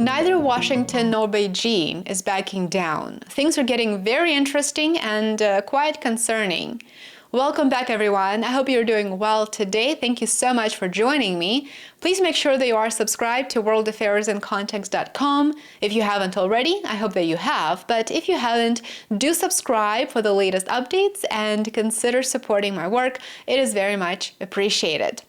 Neither Washington nor Beijing is backing down. Things are getting very interesting and quite concerning. Welcome back, everyone. I hope you're doing well today. Thank you so much for joining me. Please make sure that you are subscribed to worldaffairsincontext.com. If you haven't already, I hope that you have. But if you haven't, do subscribe for the latest updates and consider supporting my work. It is very much appreciated.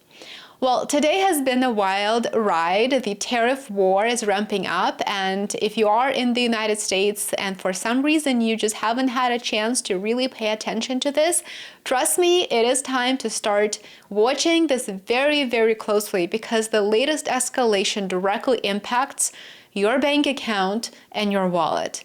Well, today has been a wild ride. The tariff war is ramping up, and if you are in the United States and for some reason you just haven't had a chance to really pay attention to this, trust me, it is time to start watching this very, very closely because the latest escalation directly impacts your bank account and your wallet.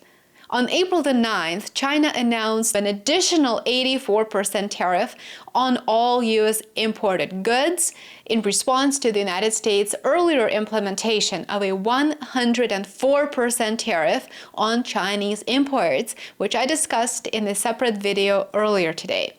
On April the 9th, China announced an additional 84% tariff on all U.S. imported goods in response to the United States' earlier implementation of a 104% tariff on Chinese imports, which I discussed in a separate video earlier today.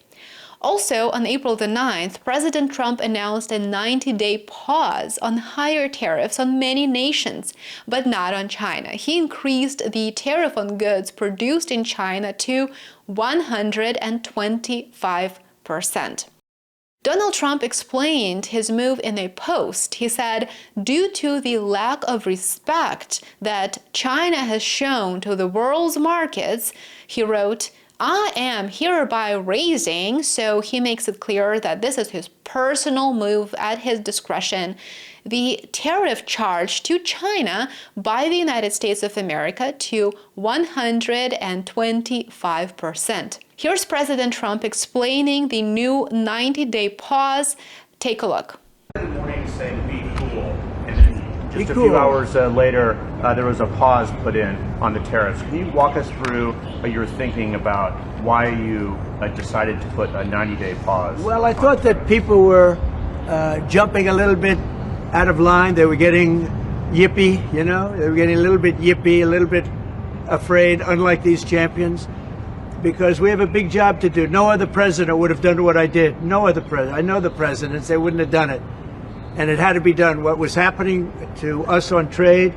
Also, on April the 9th, President Trump announced a 90-day pause on higher tariffs on many nations, but not on China. He increased the tariff on goods produced in China to 125%. Donald Trump explained his move in a post. He said, due to the lack of respect that China has shown to the world's markets, he wrote, I am hereby raising, so he makes it clear that this is his personal move at his discretion, the tariff charge to China by the United States of America to 125%. Here's President Trump explaining the new 90-day pause. Take a look. The morning saying be cool, and then just a few hours later, there was a pause put in on the tariffs. Can you walk us through your thinking about why you decided to put a 90-day pause? Well, I thought that people were jumping a little bit out of line. They were getting yippy, you know? They were getting a little bit yippy, a little bit afraid, unlike these champions, because we have a big job to do. No other president would have done what I did. No other president. I know the presidents, they wouldn't have done it. And it had to be done. What was happening to us on trade,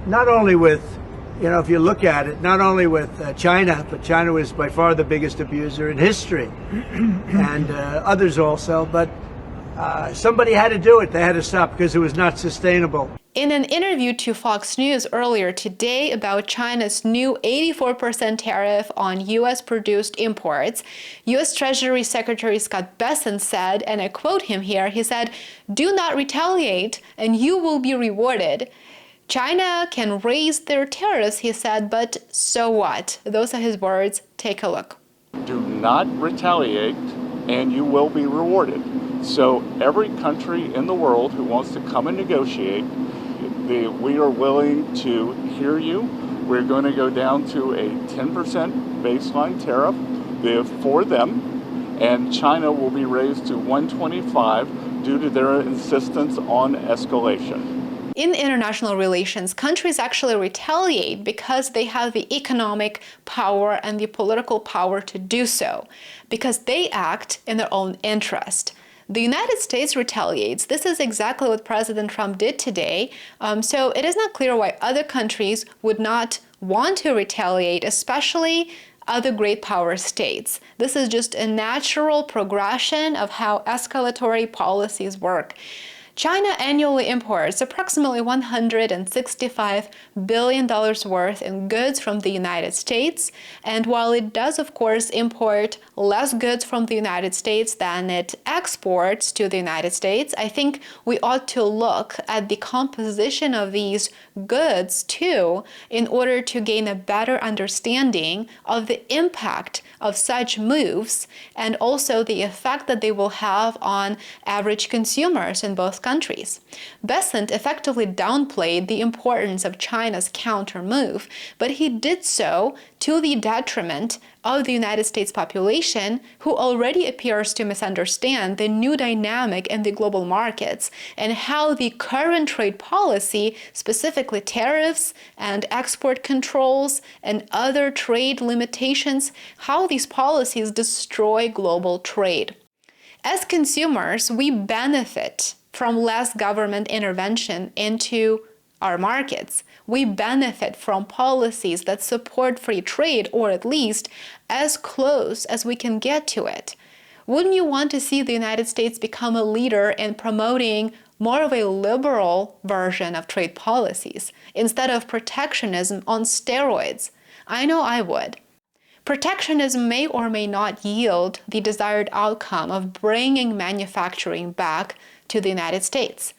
not only with, you know, if you look at it, not only with China, but China was by far the biggest abuser in history, and others also, but somebody had to do it. They had to stop because it was not sustainable. In an interview to Fox News earlier today about China's new 84% tariff on U.S.-produced imports, U.S. Treasury Secretary Scott Bessent said, and I quote him here, he said, "Do not retaliate and you will be rewarded." China can raise their tariffs, he said, but so what? Those are his words. Take a look. Do not retaliate and you will be rewarded. So every country in the world who wants to come and negotiate, we are willing to hear you. We're going to go down to a 10% baseline tariff for them, and China will be raised to 125 due to their insistence on escalation. In international relations, countries actually retaliate because they have the economic power and the political power to do so, because they act in their own interest. The United States retaliates. This is exactly what President Trump did today. So it is not clear why other countries would not want to retaliate, especially other great power states. This is just a natural progression of how escalatory policies work. China annually imports approximately $165 billion worth in goods from the United States. And while it does, of course, import less goods from the United States than it exports to the United States, I think we ought to look at the composition of these goods too in order to gain a better understanding of the impact of such moves and also the effect that they will have on average consumers in both countries. Bessent effectively downplayed the importance of China's counter move, but he did so to the detriment of the United States population, who already appears to misunderstand the new dynamic in the global markets and how the current trade policy, specifically tariffs and export controls and other trade limitations, how these policies destroy global trade. As consumers, we benefit from less government intervention into our markets. We benefit from policies that support free trade, or at least as close as we can get to it. Wouldn't you want to see the United States become a leader in promoting more of a liberal version of trade policies instead of protectionism on steroids? I know I would. Protectionism may or may not yield the desired outcome of bringing manufacturing back to the United States.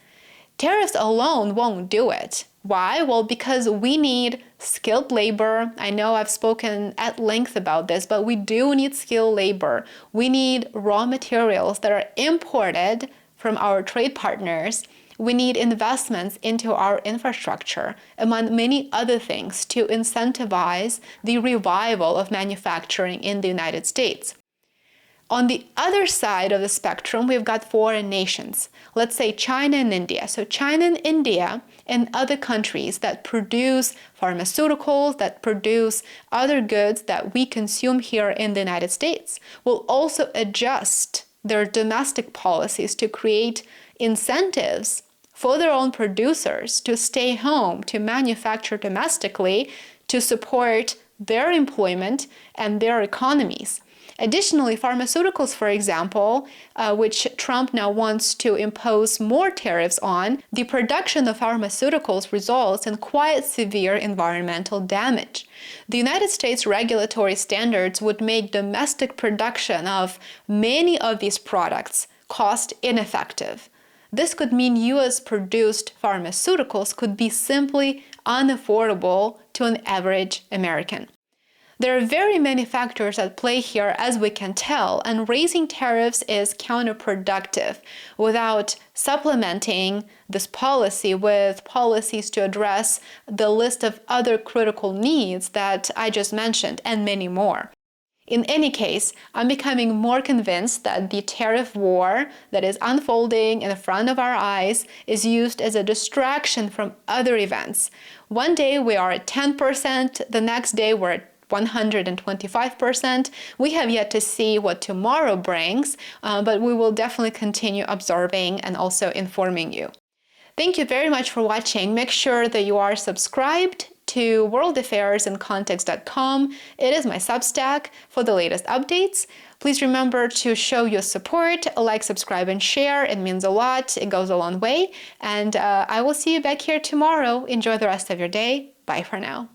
Tariffs alone won't do it. Why? Well, because we need skilled labor. I know I've spoken at length about this, but we do need skilled labor. We need raw materials that are imported from our trade partners. We need investments into our infrastructure, among many other things, to incentivize the revival of manufacturing in the United States. On the other side of the spectrum, we've got foreign nations. Let's say China and India. So China and India and other countries that produce pharmaceuticals, that produce other goods that we consume here in the United States, will also adjust their domestic policies to create incentives for their own producers to stay home, to manufacture domestically, to support their employment and their economies. Additionally, pharmaceuticals, for example, which Trump now wants to impose more tariffs on, the production of pharmaceuticals results in quite severe environmental damage. The United States regulatory standards would make domestic production of many of these products cost ineffective. This could mean US-produced pharmaceuticals could be simply unaffordable to an average American. There are very many factors at play here, as we can tell, and raising tariffs is counterproductive without supplementing this policy with policies to address the list of other critical needs that I just mentioned, and many more. In any case, I'm becoming more convinced that the tariff war that is unfolding in front of our eyes is used as a distraction from other events. One day we are at 10%, the next day we're at 125%. We have yet to see what tomorrow brings, but we will definitely continue observing and also informing you. Thank you very much for watching. Make sure that you are subscribed to worldaffairsandcontext.com. It is my Substack for the latest updates. Please remember to show your support, like, subscribe, and share. It means a lot. It goes a long way. And I will see you back here tomorrow. Enjoy the rest of your day. Bye for now.